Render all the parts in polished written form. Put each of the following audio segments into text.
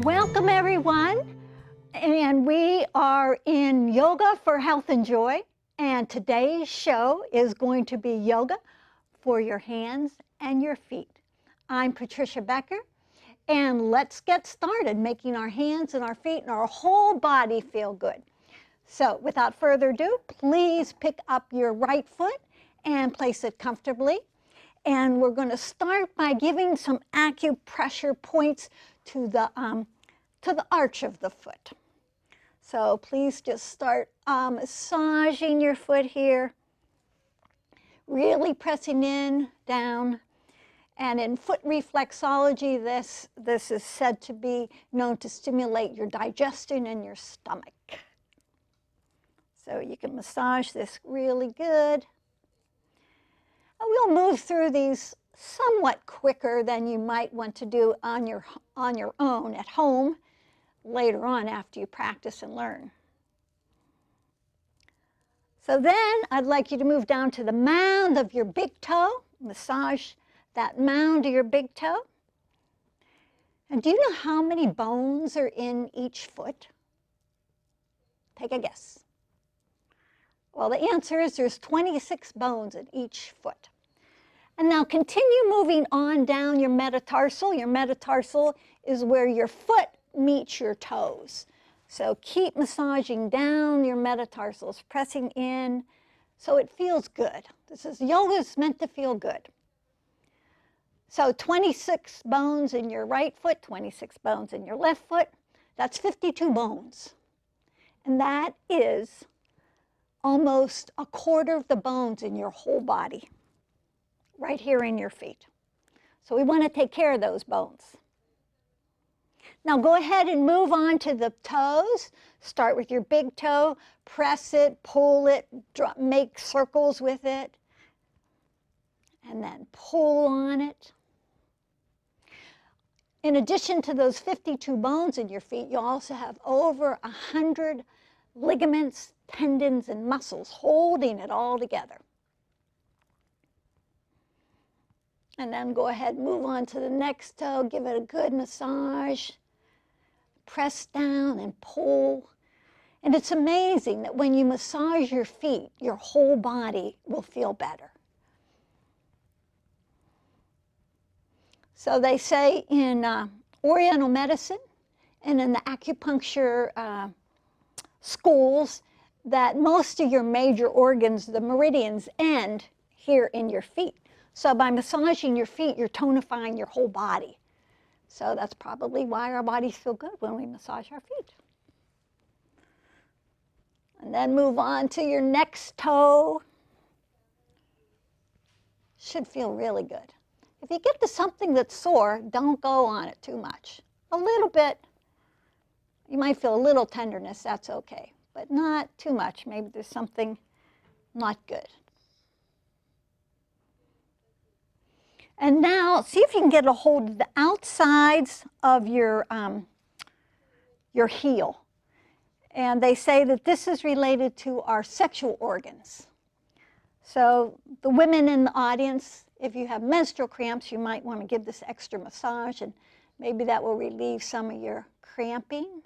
Welcome everyone, and we are in Yoga for Health and Joy, and today's show is going to be yoga for your hands and your feet. I'm Patricia Becker, and let's get started making our hands and our feet and our whole body feel good. So without further ado, please pick up your right foot and place it comfortably. And we're going to start by giving some acupressure points to the arch of the foot. So please just start massaging your foot here, really pressing in, down. And in foot reflexology, this is said to be known to stimulate your digestion and your stomach. So you can massage this really good. And we'll move through these somewhat quicker than you might want to do on your own at home later on after you practice and learn. So then I'd like you to move down to the mound of your big toe, massage that mound of your big toe. And do you know how many bones are in each foot? Take a guess. Well, the answer is there's 26 bones in each foot. And now continue moving on down your metatarsal. Your metatarsal is where your foot meets your toes. So keep massaging down your metatarsals, pressing in so it feels good. Yoga is meant to feel good. So 26 bones in your right foot, 26 bones in your left foot. That's 52 bones. And that is almost a quarter of the bones in your whole body, right here in your feet. So we want to take care of those bones. Now go ahead and move on to the toes. Start with your big toe, press it, pull it, make circles with it, and then pull on it. In addition to those 52 bones in your feet, you also have over 100 ligaments, tendons, and muscles holding it all together. And then go ahead, move on to the next toe, give it a good massage, press down and pull. And it's amazing that when you massage your feet, your whole body will feel better. So they say in Oriental medicine and in the acupuncture schools that most of your major organs, the meridians, end here in your feet. So by massaging your feet, you're tonifying your whole body. So that's probably why our bodies feel good when we massage our feet. And then move on to your next toe. Should feel really good. If you get to something that's sore, don't go on it too much. A little bit. You might feel a little tenderness, that's okay. But not too much. Maybe there's something not good. And now, see if you can get a hold of the outsides of your heel. And they say that this is related to our sexual organs. So the women in the audience, if you have menstrual cramps, you might want to give this extra massage, and maybe that will relieve some of your cramping.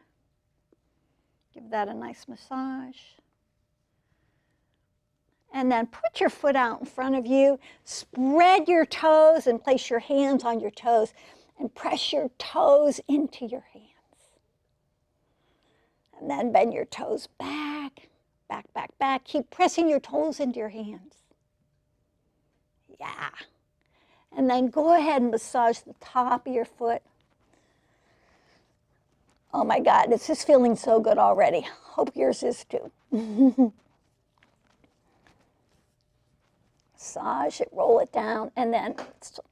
Give that a nice massage. And then put your foot out in front of you, spread your toes and place your hands on your toes and press your toes into your hands. And then bend your toes back, back, back, back. Keep pressing your toes into your hands. Yeah. And then go ahead and massage the top of your foot. Oh my God, it's just feeling so good already. Hope yours is too. Massage it, roll it down, and then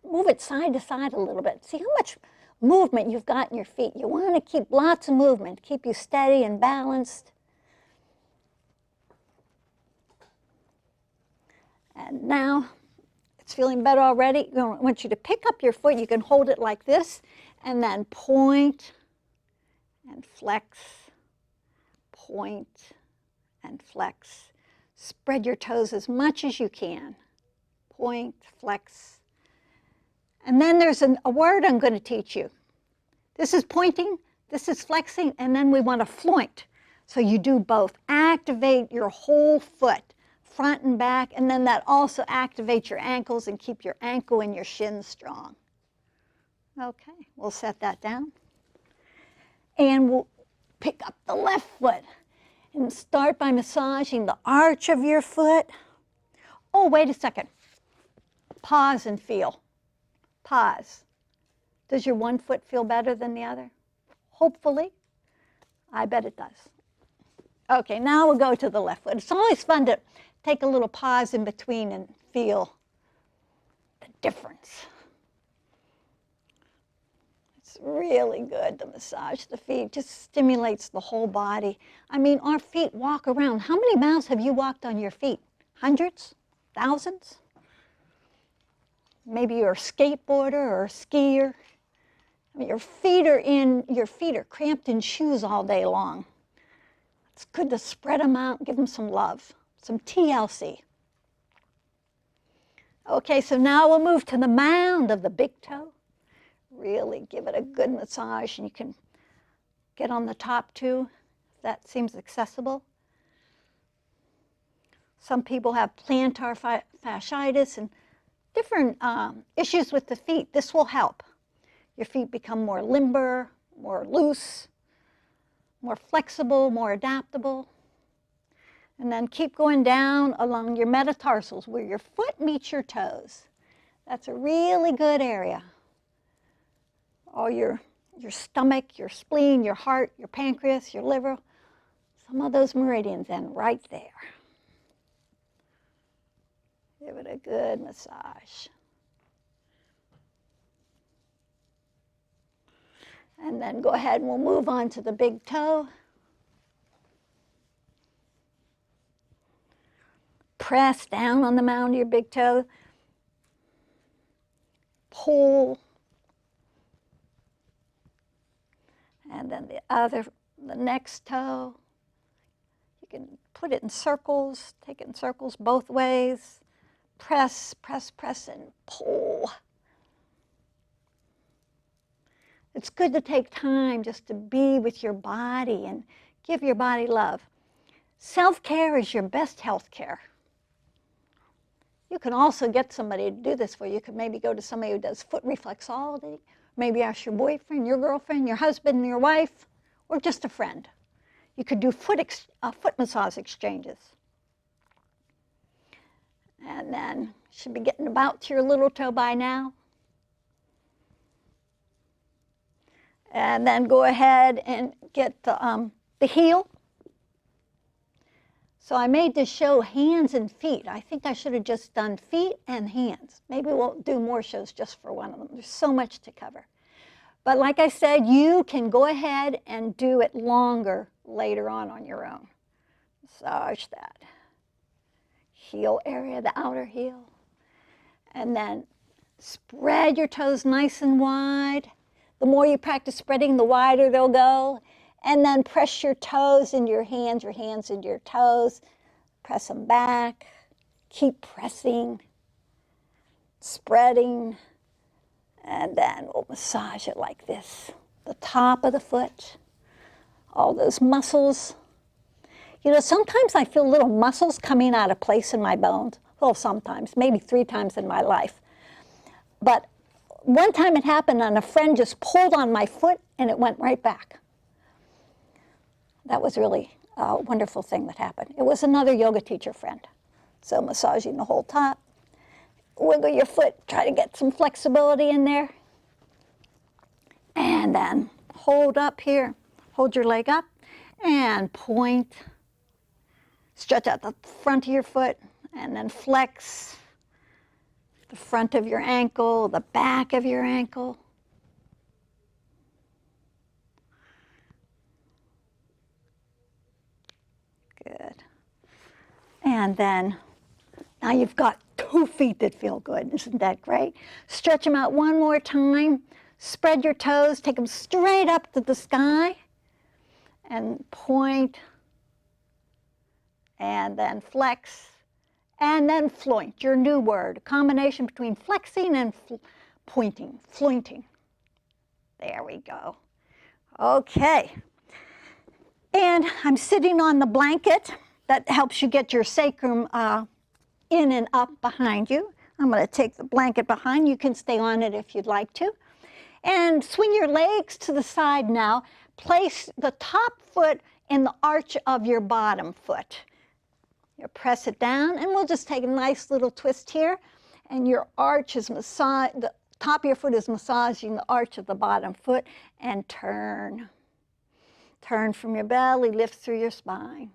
move it side to side a little bit. See how much movement you've got in your feet. You want to keep lots of movement, keep you steady and balanced. And now it's feeling better already. I want you to pick up your foot. You can hold it like this, and then point and flex, point and flex. Spread your toes as much as you can. Point, flex. And then there's a word I'm going to teach you. This is pointing This is flexing, and then we want to floint. So you do both. Activate your whole foot, front and back, and then that also activates your ankles and keep your ankle and your shin strong. Okay, we'll set that down. And we'll pick up the left foot and start by massaging the arch of your foot. Oh, wait a second. Pause and feel. Pause. Does your one foot feel better than the other? Hopefully. I bet it does. Okay, now we'll go to the left foot. It's always fun to take a little pause in between and feel the difference. It's really good to massage the feet. Just stimulates the whole body. I mean, our feet walk around. How many miles have you walked on your feet? Hundreds? Thousands? Maybe you're a skateboarder or a skier. I mean, your feet are cramped in shoes all day long. It's good to spread them out and give them some love, some TLC. Okay, so now we'll move to the mound of the big toe. Really give it a good massage, and you can get on the top too, if that seems accessible. Some people have plantar fasciitis and different issues with the feet. This will help. Your feet become more limber, more loose, more flexible, more adaptable. And then keep going down along your metatarsals where your foot meets your toes. That's a really good area. Or your stomach, your spleen, your heart, your pancreas, your liver. Some of those meridians end right there. Give it a good massage. And then go ahead and we'll move on to the big toe. Press down on the mound of your big toe. Pull. And then the next toe. You can put it in circles, take it in circles both ways. Press, press, press, and pull. It's good to take time just to be with your body and give your body love. Self-care is your best health care. You can also get somebody to do this for you. You could maybe go to somebody who does foot reflexology, maybe ask your boyfriend, your girlfriend, your husband, your wife, or just a friend. You could do foot massage exchanges. And then you should be getting about to your little toe by now. And then go ahead and get the heel. So I made this show hands and feet. I think I should have just done feet and hands. Maybe we'll do more shows just for one of them. There's so much to cover. But like I said, you can go ahead and do it longer later on your own. Massage that heel area, the outer heel. And then spread your toes nice and wide. The more you practice spreading, the wider they'll go. And then press your toes into your hands into your toes. Press them back. Keep pressing, spreading. And then we'll massage it like this. The top of the foot, all those muscles. You know, sometimes I feel little muscles coming out of place in my bones. Well, sometimes, maybe 3 times in my life. But one time it happened and a friend just pulled on my foot and it went right back. That was really a wonderful thing that happened. It was another yoga teacher friend. So massaging the whole top. Wiggle your foot, try to get some flexibility in there. And then hold up here. Hold your leg up and point. Stretch out the front of your foot and then flex the front of your ankle, the back of your ankle. Good. And then now you've got 2 feet that feel good. Isn't that great? Stretch them out one more time. Spread your toes. Take them straight up to the sky. And point. And then flex. And then floint, your new word. A combination between flexing and pointing, flointing. There we go. Okay. And I'm sitting on the blanket that helps you get your sacrum in and up behind you. I'm going to take the blanket behind. You can stay on it if you'd like to. And swing your legs to the side now. Place the top foot in the arch of your bottom foot. You press it down, and we'll just take a nice little twist here. And your arch is the top of your foot is massaging the arch of the bottom foot, and turn. Turn from your belly, lift through your spine.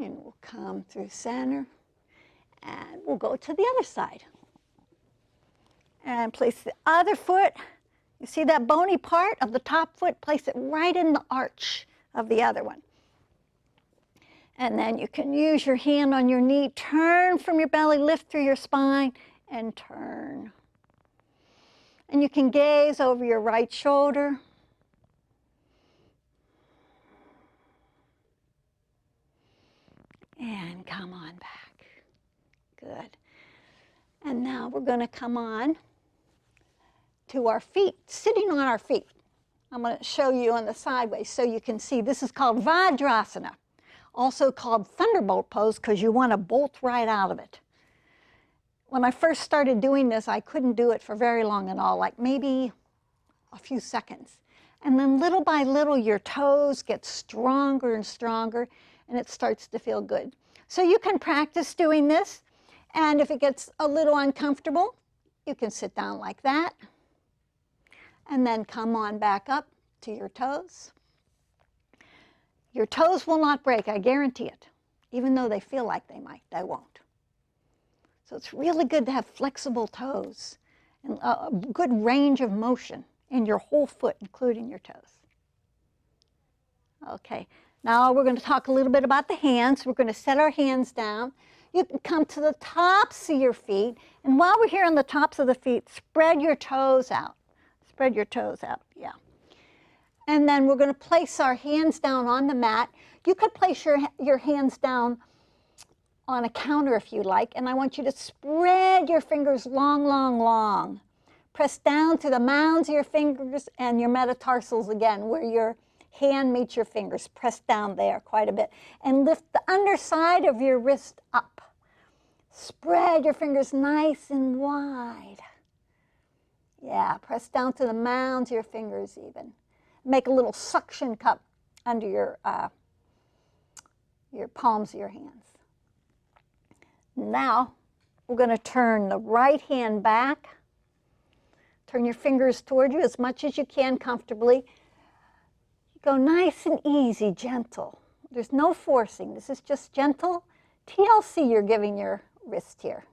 And we'll come through center, and we'll go to the other side. And place the other foot, you see that bony part of the top foot, place it right in the arch of the other one. And then you can use your hand on your knee, turn from your belly, lift through your spine, and turn. And you can gaze over your right shoulder. And come on back. Good. And now we're going to come on to our feet, sitting on our feet. I'm going to show you on the sideways so you can see. This is called Vajrasana, also called thunderbolt pose because you want to bolt right out of it. When I first started doing this, I couldn't do it for very long at all, like maybe a few seconds. And then little by little, your toes get stronger and stronger, and it starts to feel good. So you can practice doing this, and if it gets a little uncomfortable, you can sit down like that, and then come on back up to your toes. Your toes will not break, I guarantee it. Even though they feel like they might, they won't. So it's really good to have flexible toes and a good range of motion in your whole foot, including your toes. Okay, now we're going to talk a little bit about the hands. We're going to set our hands down. You can come to the tops of your feet, and while we're here on the tops of the feet, spread your toes out. Spread your toes out, yeah. And then we're going to place our hands down on the mat. You could place your hands down on a counter if you like, and I want you to spread your fingers long, long, long. Press down to the mounds of your fingers and your metatarsals again, where your hand meets your fingers. Press down there quite a bit. And lift the underside of your wrist up. Spread your fingers nice and wide. Yeah, press down to the mounds of your fingers even. Make a little suction cup under your palms of your hands. Now, we're going to turn the right hand back. Turn your fingers toward you as much as you can comfortably. Go nice and easy, gentle. There's no forcing. This is just gentle TLC you're giving your wrist here.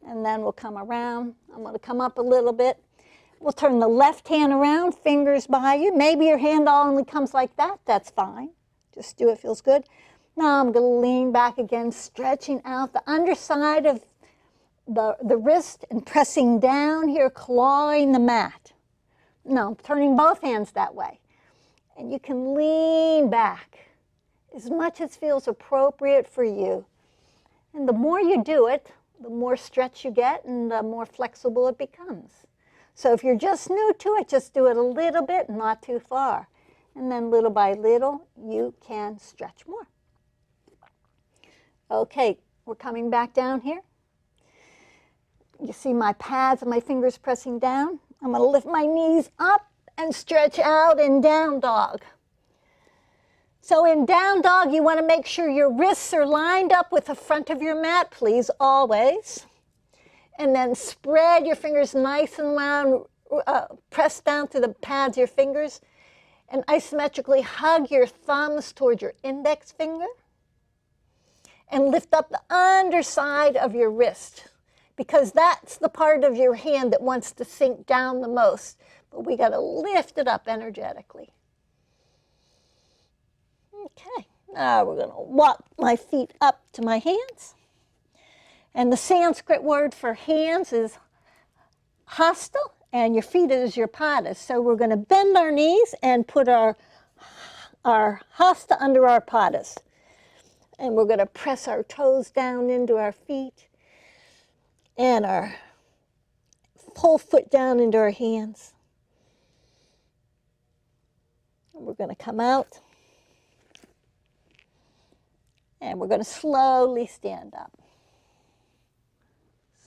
And then we'll come around. I'm going to come up a little bit. We'll turn the left hand around, fingers by you. Maybe your hand only comes like that. That's fine. Just do it, feels good. Now I'm going to lean back again, stretching out the underside of the wrist and pressing down here, clawing the mat. No, turning both hands that way. And you can lean back as much as feels appropriate for you. And the more you do it, the more stretch you get and the more flexible it becomes. So if you're just new to it, just do it a little bit, not too far. And then little by little, you can stretch more. Okay, we're coming back down here. You see my pads and my fingers pressing down. I'm going to lift my knees up and stretch out in down dog. So in down dog, you want to make sure your wrists are lined up with the front of your mat, please, always. And then spread your fingers nice and round, press down to the pads of your fingers, and isometrically hug your thumbs toward your index finger. And lift up the underside of your wrist, because that's the part of your hand that wants to sink down the most. But we got to lift it up energetically. Okay, now we're going to walk my feet up to my hands. And the Sanskrit word for hands is hasta, and your feet is your padas. So we're going to bend our knees and put our hasta under our padas. And we're going to press our toes down into our feet and our whole foot down into our hands. We're going to come out. And we're going to slowly stand up.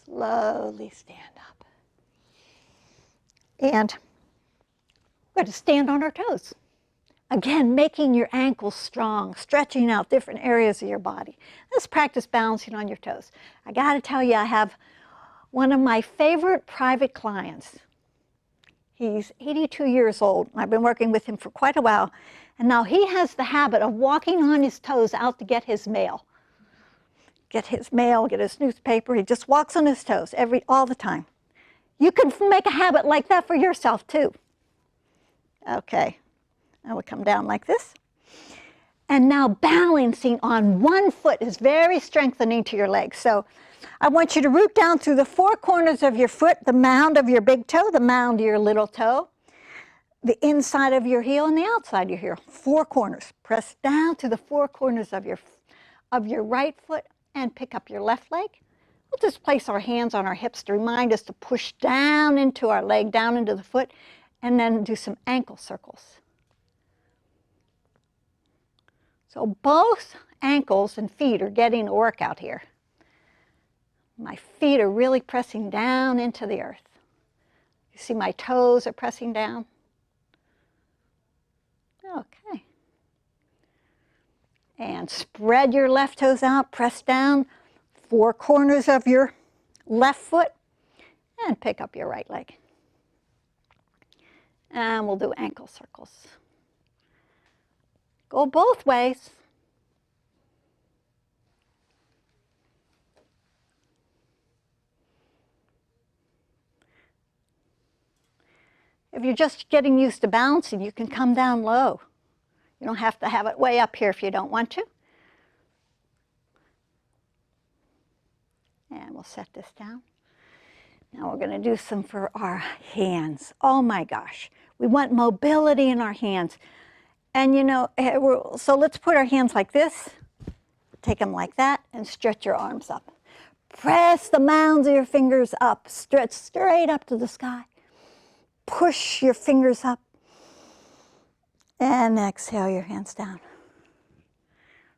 Slowly stand up. And we're going to stand on our toes. Again, making your ankles strong, stretching out different areas of your body. Let's practice balancing on your toes. I got to tell you, I have one of my favorite private clients. He's 82 years old. I've been working with him for quite a while. And now he has the habit of walking on his toes out to get his mail. Get his mail, get his newspaper. He just walks on his toes all the time. You can make a habit like that for yourself too. Okay. Now we come down like this. And now balancing on one foot is very strengthening to your legs. So I want you to root down through the four corners of your foot, the mound of your big toe, the mound of your little toe, the inside of your heel and the outside of your heel. Four corners. Press down to the four corners of your right foot and pick up your left leg. We'll just place our hands on our hips to remind us to push down into our leg, down into the foot, and then do some ankle circles. So both ankles and feet are getting a workout here. My feet are really pressing down into the earth. You see my toes are pressing down. Okay. And spread your left toes out, press down, four corners of your left foot, and pick up your right leg. And we'll do ankle circles. Go both ways. If you're just getting used to balancing, you can come down low. You don't have to have it way up here if you don't want to. And we'll set this down. Now we're going to do some for our hands. Oh my gosh, we want mobility in our hands. And you know, so let's put our hands like this, take them like that, and stretch your arms up. Press the mounds of your fingers up, stretch straight up to the sky. Push your fingers up, and exhale your hands down.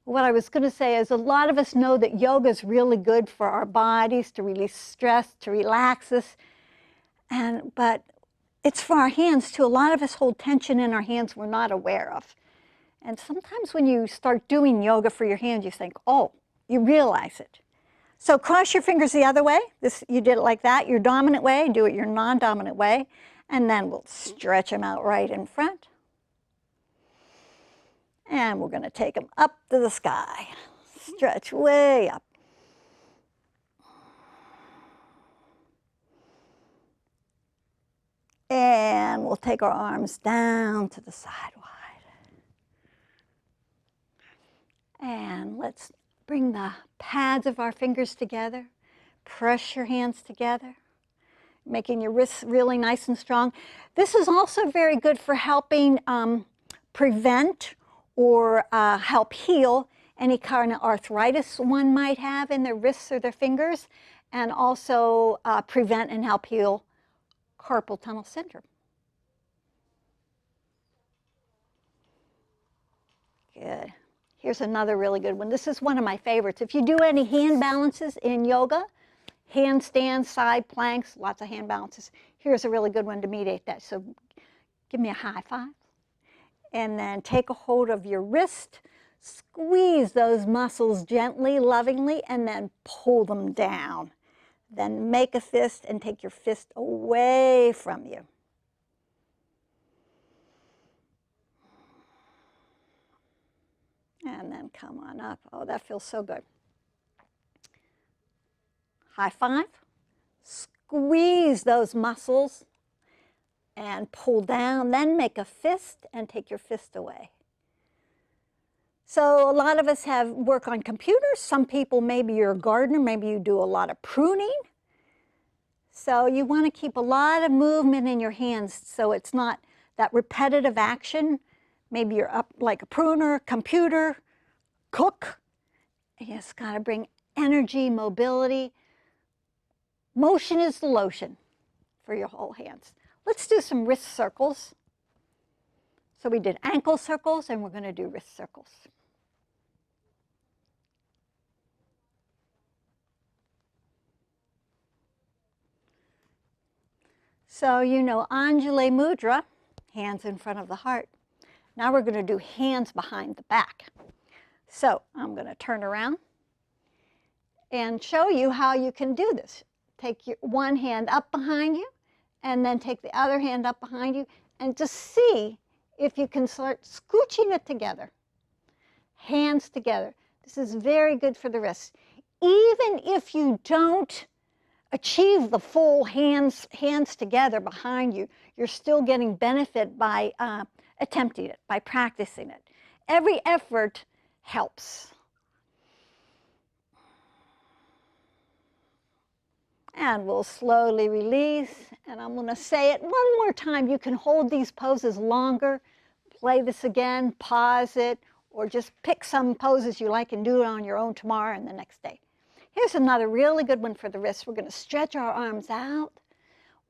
What I was going to say is a lot of us know that yoga is really good for our bodies, to release stress, to relax us, but it's for our hands too. A lot of us hold tension in our hands we're not aware of. And sometimes when you start doing yoga for your hands, you think, oh, you realize it. So cross your fingers the other way. You did it like that, your dominant way, do it your non-dominant way. And then we'll stretch them out right in front. And we're going to take them up to the sky. Stretch way up. And we'll take our arms down to the side wide. And let's bring the pads of our fingers together. Press your hands together, making your wrists really nice and strong. This is also very good for helping prevent or help heal any kind of arthritis one might have in their wrists or their fingers, and also prevent and help heal carpal tunnel syndrome. Good. Here's another really good one. This is one of my favorites. If you do any hand balances in yoga, handstands, side planks, lots of hand balances, here's a really good one to mediate that. So give me a high five. And then take a hold of your wrist, squeeze those muscles gently, lovingly, and then pull them down. Then make a fist and take your fist away from you. And then come on up. Oh, that feels so good. High five. Squeeze those muscles and pull down. Then make a fist and take your fist away. So a lot of us work on computers. Some people, maybe you're a gardener, maybe you do a lot of pruning. So you want to keep a lot of movement in your hands so it's not that repetitive action. Maybe you're up like a pruner, computer, cook. You just got to bring energy, mobility. Motion is the lotion. for your whole hands. Let's do some wrist circles. So we did ankle circles, and we're going to do wrist circles. So you know Anjali Mudra, hands in front of the heart. Now we're going to do hands behind the back. So I'm going to turn around and show you how you can do this. Take your one hand up behind you, and then take the other hand up behind you, and just see if you can start scooching it together. Hands together. This is very good for the wrists. Even if you don't achieve the full hands together behind you, you're still getting benefit by attempting it, by practicing it. Every effort helps. And we'll slowly release, and I'm going to say it one more time. You can hold these poses longer, play this again, pause it, or just pick some poses you like and do it on your own tomorrow and the next day. Here's another really good one for the wrists. We're going to stretch our arms out,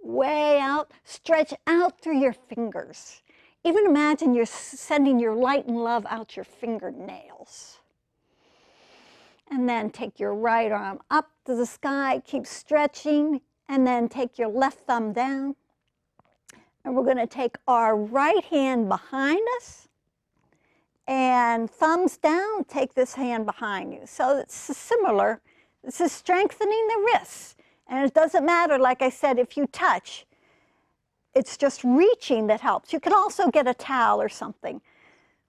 way out, stretch out through your fingers. Even imagine you're sending your light and love out your fingernails. And then take your right arm up to the sky, keep stretching, and then take your left thumb down. And we're going to take our right hand behind us, and thumbs down, take this hand behind you. So it's similar. This is strengthening the wrists. And it doesn't matter, like I said, if you touch. It's just reaching that helps. You can also get a towel or something,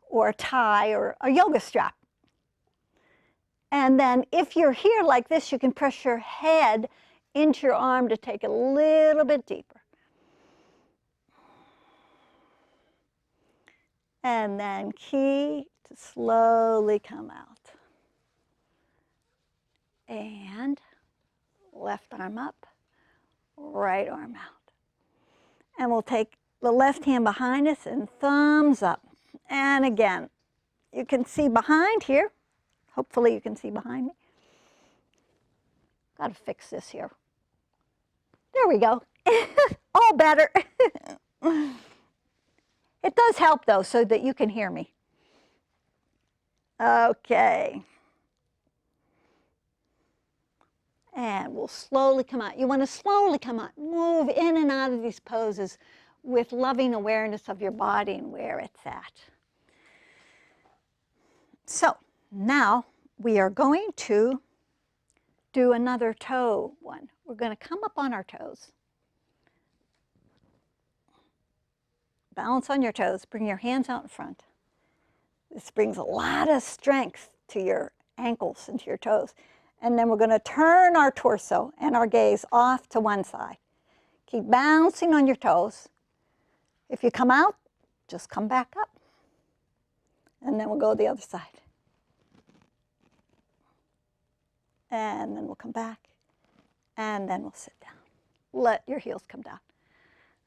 or a tie, or a yoga strap. And then if you're here like this, you can press your head into your arm to take a little bit deeper. And then keep to slowly come out. And left arm up, right arm out. And we'll take the left hand behind us and thumbs up. And again, you can see behind here. Hopefully you can see behind me. Got to fix this here. There we go. All better. It does help, though, so that you can hear me. Okay. And we'll slowly come out. You want to slowly come out. Move in and out of these poses with loving awareness of your body and where it's at. So now we are going to do another toe one. We're going to come up on our toes. Balance on your toes. Bring your hands out in front. This brings a lot of strength to your ankles and to your toes. And then we're going to turn our torso and our gaze off to one side. Keep bouncing on your toes. If you come out, just come back up. And then we'll go the other side. And then we'll come back. And then we'll sit down. Let your heels come down.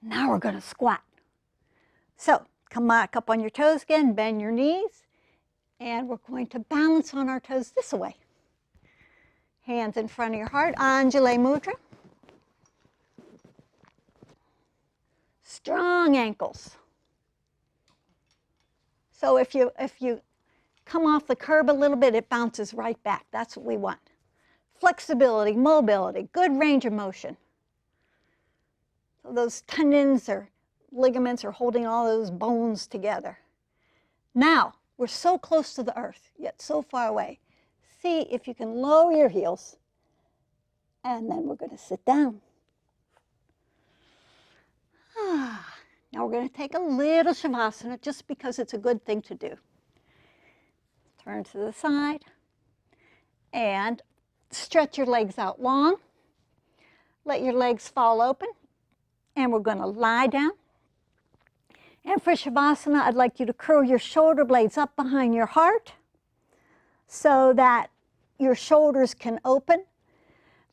Now we're going to squat. So come back up on your toes again, bend your knees, and we're going to balance on our toes this way. Hands in front of your heart, Anjali Mudra. Strong ankles. So if you come off the curb a little bit, it bounces right back. That's what we want. Flexibility, mobility, good range of motion. So those tendons or ligaments are holding all those bones together. Now, we're so close to the earth, yet so far away. See if you can lower your heels, and then we're going to sit down. Now we're going to take a little Shavasana just because it's a good thing to do. Turn to the side and stretch your legs out long. Let your legs fall open, and we're going to lie down. And for Shavasana, I'd like you to curl your shoulder blades up behind your heart so that your shoulders can open.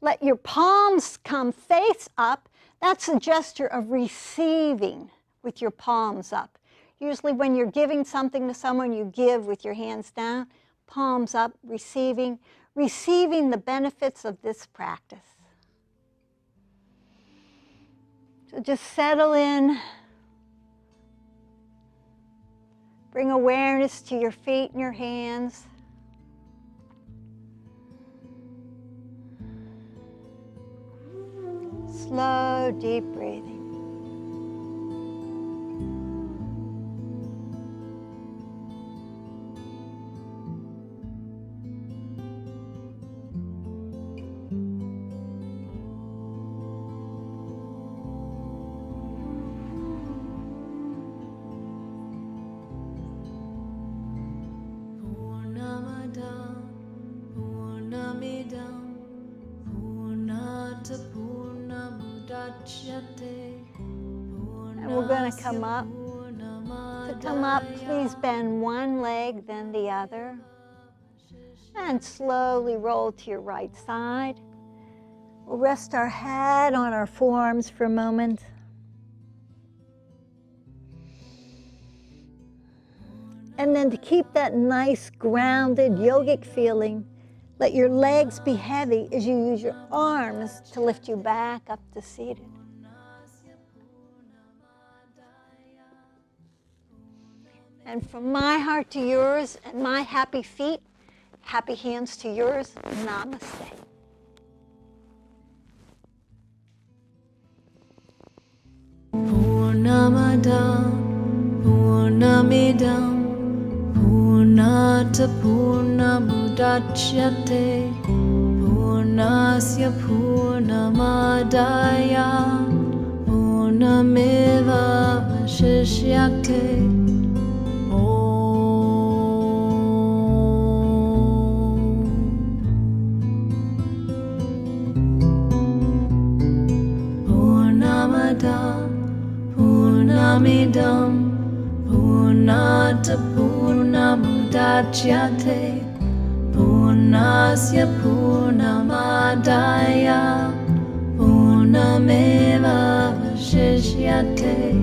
Let your palms come face up. That's a gesture of receiving with your palms up. Usually when you're giving something to someone, you give with your hands down, palms up, receiving the benefits of this practice. So just settle in. Bring awareness to your feet and your hands. Slow, deep breathing. And we're going to come up. To come up, please bend one leg, then the other. And slowly roll to your right side. We'll rest our head on our forearms for a moment. And then to keep that nice, grounded, yogic feeling, let your legs be heavy as you use your arms to lift you back up to seated. And from my heart to yours and my happy feet, happy hands to yours, namaste. Purnamada, Purnamidam, Purnata Purnamudachyate, Purnasya Purnamadaya, Purnameva Vashishyate. Purnamidam, Purnata Purnamudachyate, Purnasya Purnamadaya, Purnameva Vashishyate.